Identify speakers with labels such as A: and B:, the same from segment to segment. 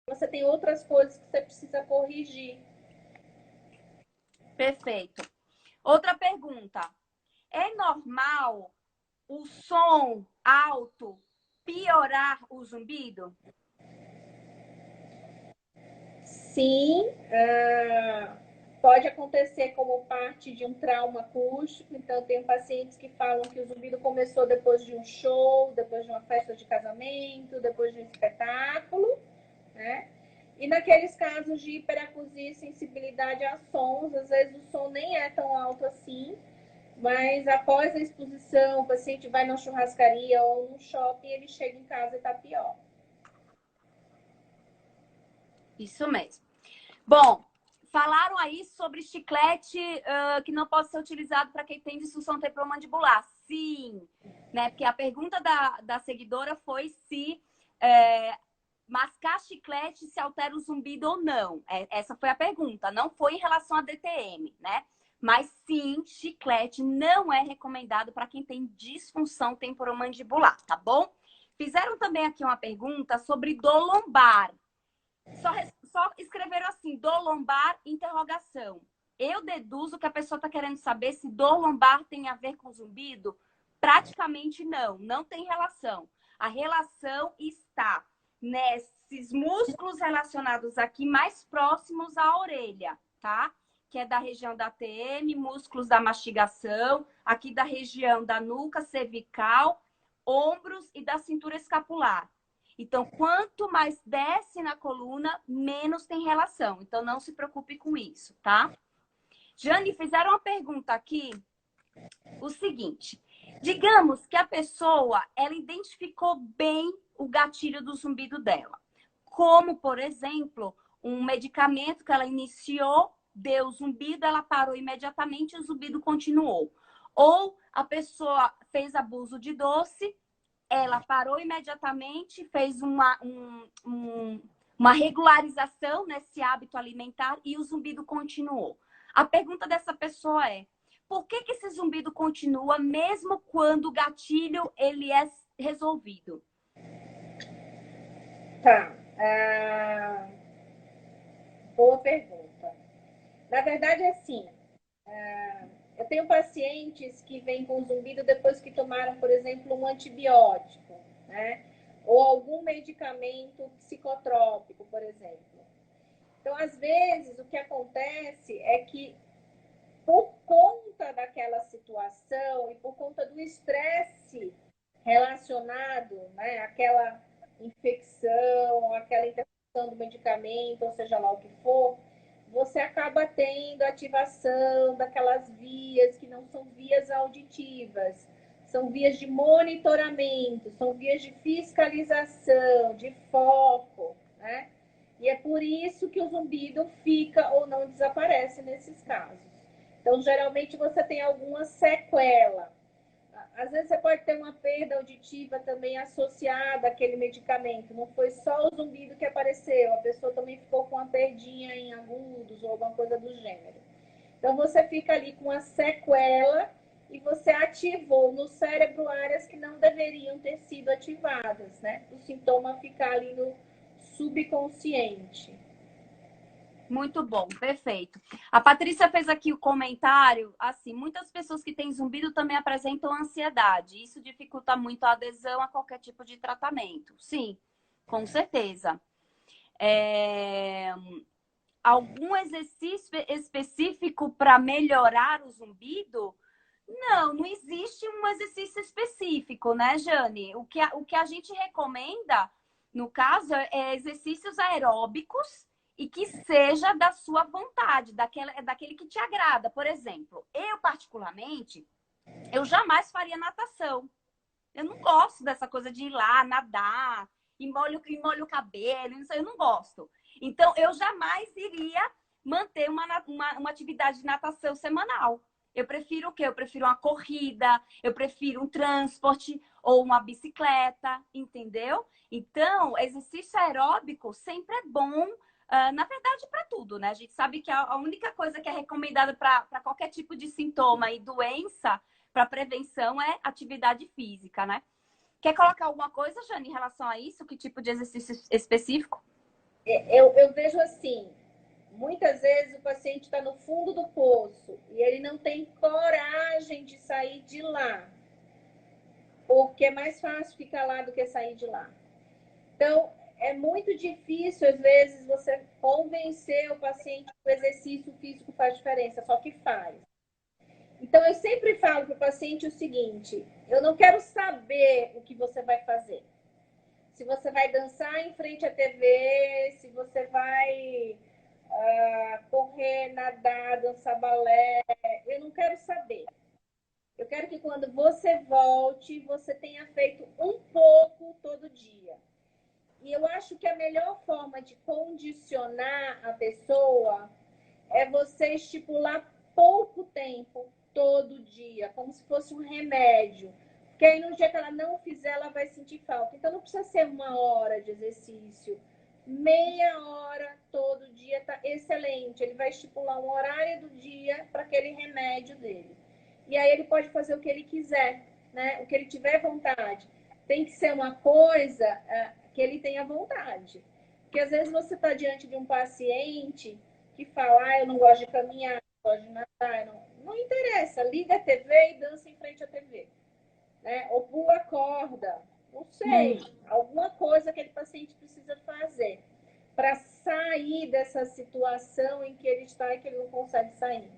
A: você tem outras coisas que você precisa corrigir.
B: Perfeito. Outra pergunta. É normal o som alto piorar o zumbido?
A: Sim, pode acontecer como parte de um trauma acústico. Então, tem pacientes que falam que o zumbido começou depois de um show, depois de uma festa de casamento, depois de um espetáculo, né? E naqueles casos de hiperacusia e sensibilidade a sons, às vezes o som nem é tão alto assim, mas após a exposição, o paciente vai na churrascaria ou no shopping, ele chega em casa e está pior.
B: Isso mesmo. Bom, falaram aí sobre chiclete que não pode ser utilizado para quem tem disfunção temporomandibular. Sim, né? Porque a pergunta da seguidora foi se mascar chiclete se altera o zumbido ou não. Essa foi a pergunta, não foi em relação a DTM, né? Mas sim, chiclete não é recomendado para quem tem disfunção temporomandibular, tá bom? Fizeram também aqui uma pergunta sobre dor lombar. Só escreveram assim, dor lombar, interrogação. Eu deduzo que a pessoa está querendo saber se dor lombar tem a ver com zumbido. Praticamente não, não tem relação. A relação está nesses músculos relacionados aqui mais próximos à orelha, tá? Que é da região da TM, músculos da mastigação, aqui da região da nuca cervical, ombros e da cintura escapular. Então, quanto mais desce na coluna, menos tem relação. Então, não se preocupe com isso, tá? Jane, fizeram uma pergunta aqui, o seguinte. Digamos que a pessoa, ela identificou bem o gatilho do zumbido dela. Como, por exemplo, um medicamento que ela iniciou, deu zumbido, ela parou imediatamente e o zumbido continuou. Ou a pessoa fez abuso de doce, ela parou imediatamente, fez uma regularização nesse hábito alimentar e o zumbido continuou. A pergunta dessa pessoa é: por que esse zumbido continua mesmo quando o gatilho ele é resolvido?
A: Tá. Boa pergunta. Na verdade, é assim, eu tenho pacientes que vêm com zumbido depois que tomaram, por exemplo, um antibiótico, né? Ou algum medicamento psicotrópico, por exemplo. Então, às vezes, o que acontece é que, por conta daquela situação e por conta do estresse relacionado, né, àquela infecção, àquela interrupção do medicamento, ou seja lá o que for, você acaba tendo ativação daquelas vias que não são vias auditivas, são vias de monitoramento, são vias de fiscalização, de foco, né? E é por isso que o zumbido fica ou não desaparece nesses casos. Então, geralmente você tem alguma sequela. Às vezes você pode ter uma perda auditiva também associada àquele medicamento. Não foi só o zumbido que apareceu, a pessoa também ficou com uma perdinha em agudos ou alguma coisa do gênero. Então você fica ali com uma sequela e você ativou no cérebro áreas que não deveriam ter sido ativadas, né? O sintoma ficar ali no subconsciente.
B: Muito bom, perfeito. A Patrícia fez aqui o comentário, assim, muitas pessoas que têm zumbido também apresentam ansiedade. Isso dificulta muito a adesão a qualquer tipo de tratamento. Sim, com certeza. Algum exercício específico para melhorar o zumbido? Não, não existe um exercício específico, né, Jane? O que a gente recomenda, no caso, é exercícios aeróbicos e que seja da sua vontade, daquele que te agrada. Por exemplo, eu particularmente, eu jamais faria natação. Eu não gosto dessa coisa de ir lá, nadar, e molho o cabelo, não sei, eu não gosto. Então, eu jamais iria manter uma atividade de natação semanal. Eu prefiro o quê? Eu prefiro uma corrida, eu prefiro um transporte ou uma bicicleta, entendeu? Então, exercício aeróbico sempre é bom, na verdade, para tudo, né? A gente sabe que a única coisa que é recomendada para qualquer tipo de sintoma e doença, para prevenção, é atividade física, né? Quer colocar alguma coisa, Jane, em relação a isso? Que tipo de exercício específico?
A: eu vejo assim, muitas vezes o paciente está no fundo do poço e ele não tem coragem de sair de lá, porque é mais fácil ficar lá do que sair de lá. Então, é muito difícil, às vezes, você convencer o paciente que o exercício físico faz diferença, só que faz. Então, eu sempre falo para o paciente o seguinte: eu não quero saber o que você vai fazer. Se você vai dançar em frente à TV, se você vai correr, nadar, dançar balé, eu não quero saber. Eu quero que quando você volte, você tenha feito um pouco todo dia. E eu acho que a melhor forma de condicionar a pessoa é você estipular pouco tempo todo dia, como se fosse um remédio. Porque aí no dia que ela não fizer, ela vai sentir falta. Então não precisa ser 1 hora de exercício. Meia hora todo dia tá excelente. Ele vai estipular um horário do dia para aquele remédio dele. E aí ele pode fazer o que ele quiser, né? O que ele tiver vontade. Tem que ser uma coisa que ele tenha vontade. Porque às vezes você está diante de um paciente que fala, eu não gosto de caminhar, não gosto de nadar, não interessa, liga a TV e dança em frente à TV. Né? Ou pula corda, não sei, alguma coisa que aquele paciente precisa fazer para sair dessa situação em que ele está e que ele não consegue sair.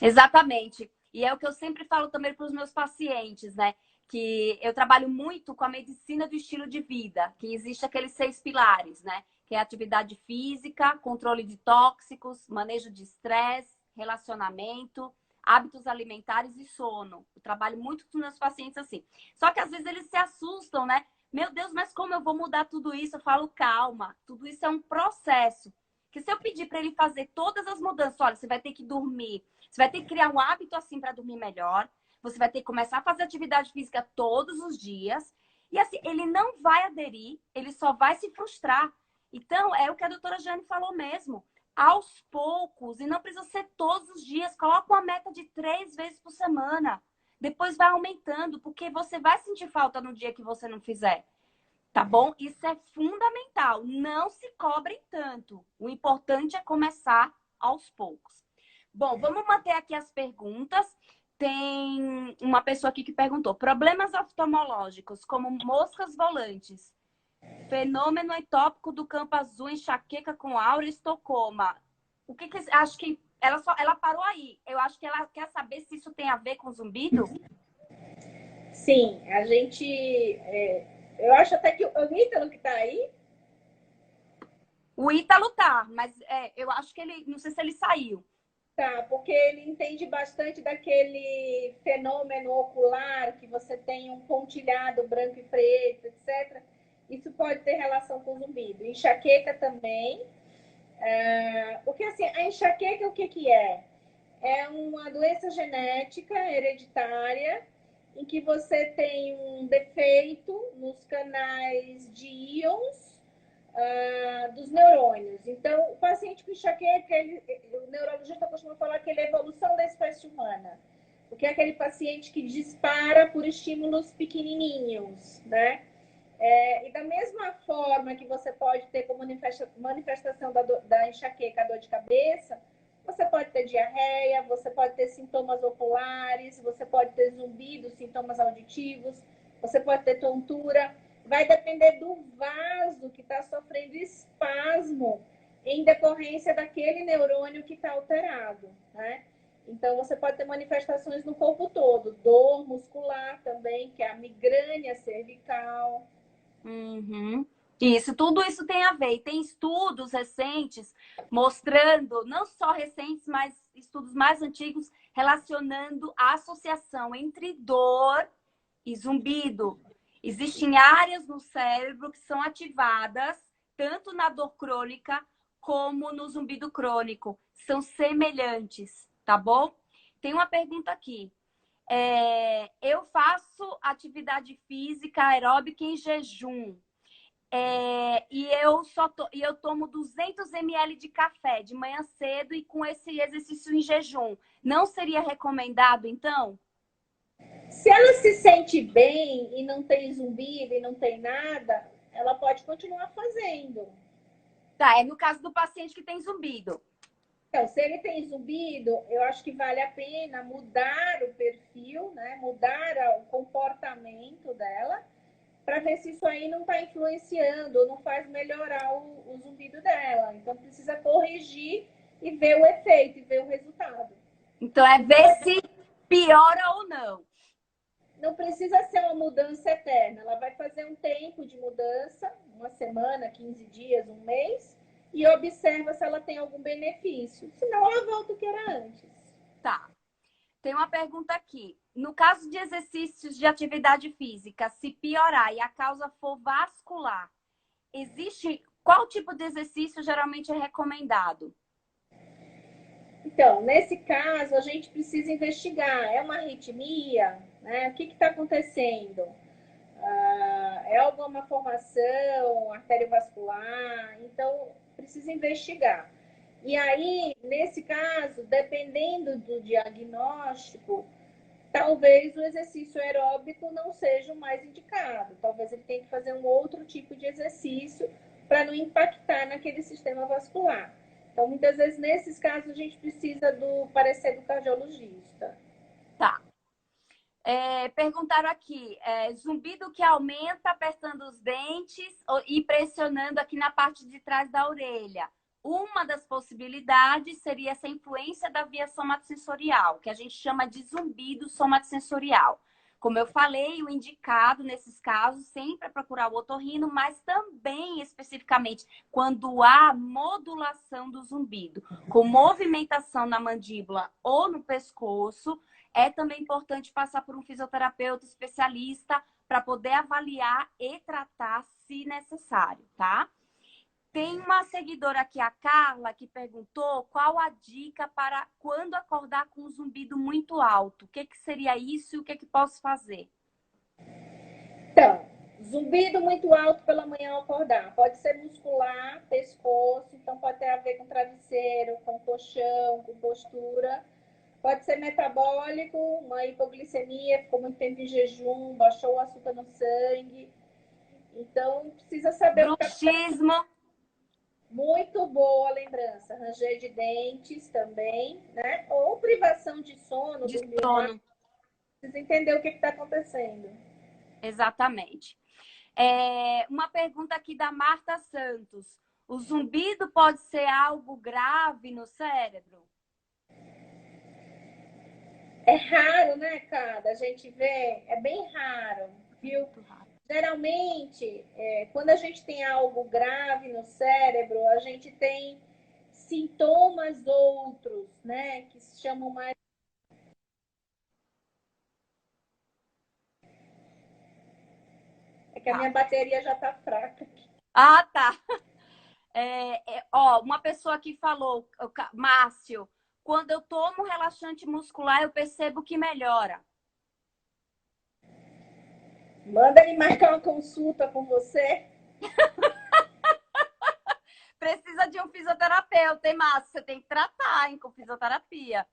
B: Exatamente. E é o que eu sempre falo também para os meus pacientes, né? Que eu trabalho muito com a medicina do estilo de vida, que existe aqueles 6 pilares, né? Que é atividade física, controle de tóxicos, manejo de estresse, relacionamento, hábitos alimentares e sono. Eu trabalho muito com meus pacientes assim. Só que às vezes eles se assustam, né? Meu Deus, mas como eu vou mudar tudo isso? Eu falo, calma, tudo isso é um processo. Que se eu pedir para ele fazer todas as mudanças, olha, você vai ter que dormir, você vai ter que criar um hábito assim para dormir melhor. Você vai ter que começar a fazer atividade física todos os dias. E assim, ele não vai aderir, ele só vai se frustrar. Então, é o que a doutora Jane falou mesmo. Aos poucos, e não precisa ser todos os dias, coloca uma meta de 3 vezes por semana. Depois vai aumentando, porque você vai sentir falta no dia que você não fizer. Tá bom? Isso é fundamental. Não se cobrem tanto. O importante é começar aos poucos. Bom, vamos manter aqui as perguntas. Tem uma pessoa aqui que perguntou: problemas oftalmológicos, como moscas volantes, fenômeno etópico do campo azul, enxaqueca com aura, estocoma. O que acho que ela parou aí. Eu acho que ela quer saber se isso tem a ver com zumbido.
A: Sim, a gente. Eu acho até que o Ítalo que está aí.
B: O Ítalo tá, mas eu acho que ele, não sei se ele saiu.
A: Tá, porque ele entende bastante daquele fenômeno ocular que você tem um pontilhado branco e preto, etc. Isso pode ter relação com zumbido. Enxaqueca também. Porque assim, a enxaqueca o que, que é? É uma doença genética hereditária em que você tem um defeito nos canais de íons dos neurônios. Então, o paciente com enxaqueca, o neurologista costuma falar que ele é a evolução da espécie humana. Porque é aquele paciente que dispara por estímulos pequenininhos, né? E da mesma forma que você pode ter como manifestação da enxaqueca a dor de cabeça, você pode ter diarreia, você pode ter sintomas oculares, você pode ter zumbido, sintomas auditivos, você pode ter tontura. Vai depender do vaso que está sofrendo espasmo em decorrência daquele neurônio que está alterado, né? Então, você pode ter manifestações no corpo todo, dor muscular também, que é a migrânia cervical.
B: Uhum. Isso, tudo isso tem a ver. E tem estudos recentes mostrando, não só recentes, mas estudos mais antigos, relacionando a associação entre dor e zumbido. Existem áreas no cérebro que são ativadas tanto na dor crônica como no zumbido crônico. São semelhantes, tá bom? Tem uma pergunta aqui. Eu faço atividade física aeróbica em jejum. E eu tomo 200 ml de café de manhã cedo e com esse exercício em jejum. Não seria recomendado, então?
A: Se ela se sente bem e não tem zumbido e não tem nada, ela pode continuar fazendo.
B: Tá, é no caso do paciente que tem zumbido.
A: Então, se ele tem zumbido, eu acho que vale a pena mudar o perfil, né? Mudar o comportamento dela, para ver se isso aí não está influenciando ou não faz melhorar o zumbido dela. Então, precisa corrigir e ver o efeito, e ver o resultado.
B: Então, é ver se piora ou não.
A: Não precisa ser uma mudança eterna. Ela vai fazer um tempo de mudança, uma semana, 15 dias, um mês, e observa se ela tem algum benefício. Senão, ela volta o que era antes.
B: Tá. Tem uma pergunta aqui. No caso de exercícios de atividade física, se piorar e a causa for vascular, existe qual tipo de exercício geralmente é recomendado?
A: Então, nesse caso, a gente precisa investigar. É uma arritmia? Né? O que está acontecendo? É alguma formação arteriovascular? Então, precisa investigar. E aí, nesse caso, dependendo do diagnóstico, talvez o exercício aeróbico não seja o mais indicado. Talvez ele tenha que fazer um outro tipo de exercício para não impactar naquele sistema vascular. Então, muitas vezes, nesses casos, a gente precisa do parecer do cardiologista.
B: Tá. Perguntaram aqui, zumbido que aumenta apertando os dentes e pressionando aqui na parte de trás da orelha. Uma das possibilidades seria essa influência da via somatosensorial, que a gente chama de zumbido somatosensorial. Como eu falei, o indicado nesses casos sempre é procurar o otorrino, mas também especificamente quando há modulação do zumbido, com movimentação na mandíbula ou no pescoço, é também importante passar por um fisioterapeuta especialista para poder avaliar e tratar se necessário, tá? Tem uma seguidora aqui, a Carla, que perguntou qual a dica para quando acordar com um zumbido muito alto. O que seria isso e o que posso fazer?
A: Então, zumbido muito alto pela manhã ao acordar. Pode ser muscular, pescoço, então pode ter a ver com travesseiro, com colchão, com postura. Pode ser metabólico, uma hipoglicemia, ficou muito tempo em jejum, baixou o açúcar no sangue. Então, precisa saber o que está.
B: Bruxismo.
A: Muito boa lembrança. Ranger de dentes também, né? Ou privação de sono,
B: De
A: dormiu mal.
B: sono.
A: Precisa entender o que está acontecendo.
B: Exatamente. Uma pergunta aqui da Marta Santos. O zumbido pode ser algo grave no cérebro?
A: É raro, né, cara? A gente vê, é bem raro, viu? Geralmente, quando a gente tem algo grave no cérebro, a gente tem sintomas outros, né? Que se chamam mais. É que a
B: Tá.
A: minha bateria já tá fraca.
B: Ah, tá. Uma pessoa que falou, Márcio, quando eu tomo relaxante muscular, eu percebo que melhora.
A: Manda ele marcar uma consulta com você.
B: Precisa de um fisioterapeuta, hein, Márcio? Você tem que tratar, hein, com fisioterapia.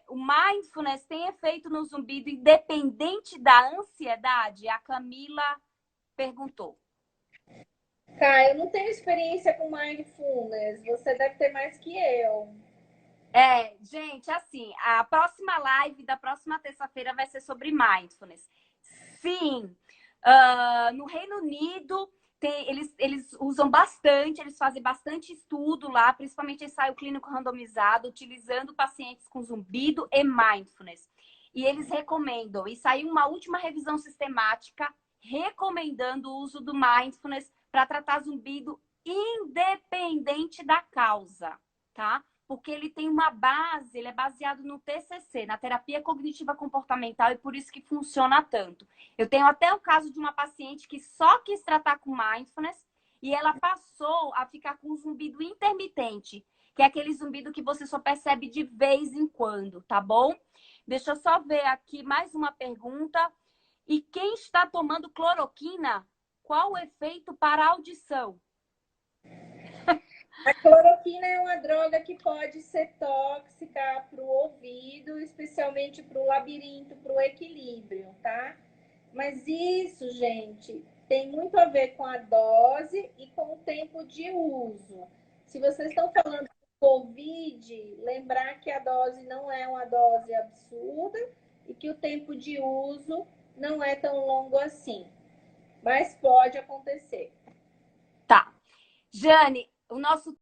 B: O mindfulness tem efeito no zumbido independente da ansiedade? A Camila perguntou.
A: Cara, eu não tenho experiência com mindfulness. Você deve ter mais que eu.
B: Gente, assim, a próxima live da próxima terça-feira vai ser sobre mindfulness. Sim, no Reino Unido eles usam bastante, eles fazem bastante estudo lá, principalmente ensaio clínico randomizado, utilizando pacientes com zumbido e mindfulness. E eles recomendam, e saiu uma última revisão sistemática recomendando o uso do mindfulness para tratar zumbido independente da causa, tá? Porque ele tem uma base, ele é baseado no TCC, na terapia cognitiva comportamental, e por isso que funciona tanto. Eu tenho até o caso de uma paciente que só quis tratar com mindfulness e ela passou a ficar com um zumbido intermitente, que é aquele zumbido que você só percebe de vez em quando, tá bom? Deixa eu só ver aqui mais uma pergunta. E quem está tomando cloroquina, qual o efeito para a audição?
A: A cloroquina é uma droga que pode ser tóxica para o ouvido, especialmente para o labirinto, para o equilíbrio, tá? Mas isso, gente, tem muito a ver com a dose e com o tempo de uso. Se vocês estão falando do Covid, lembrar que a dose não é uma dose absurda e que o tempo de uso não é tão longo assim. Mas pode acontecer.
B: Tá. Jane, o nosso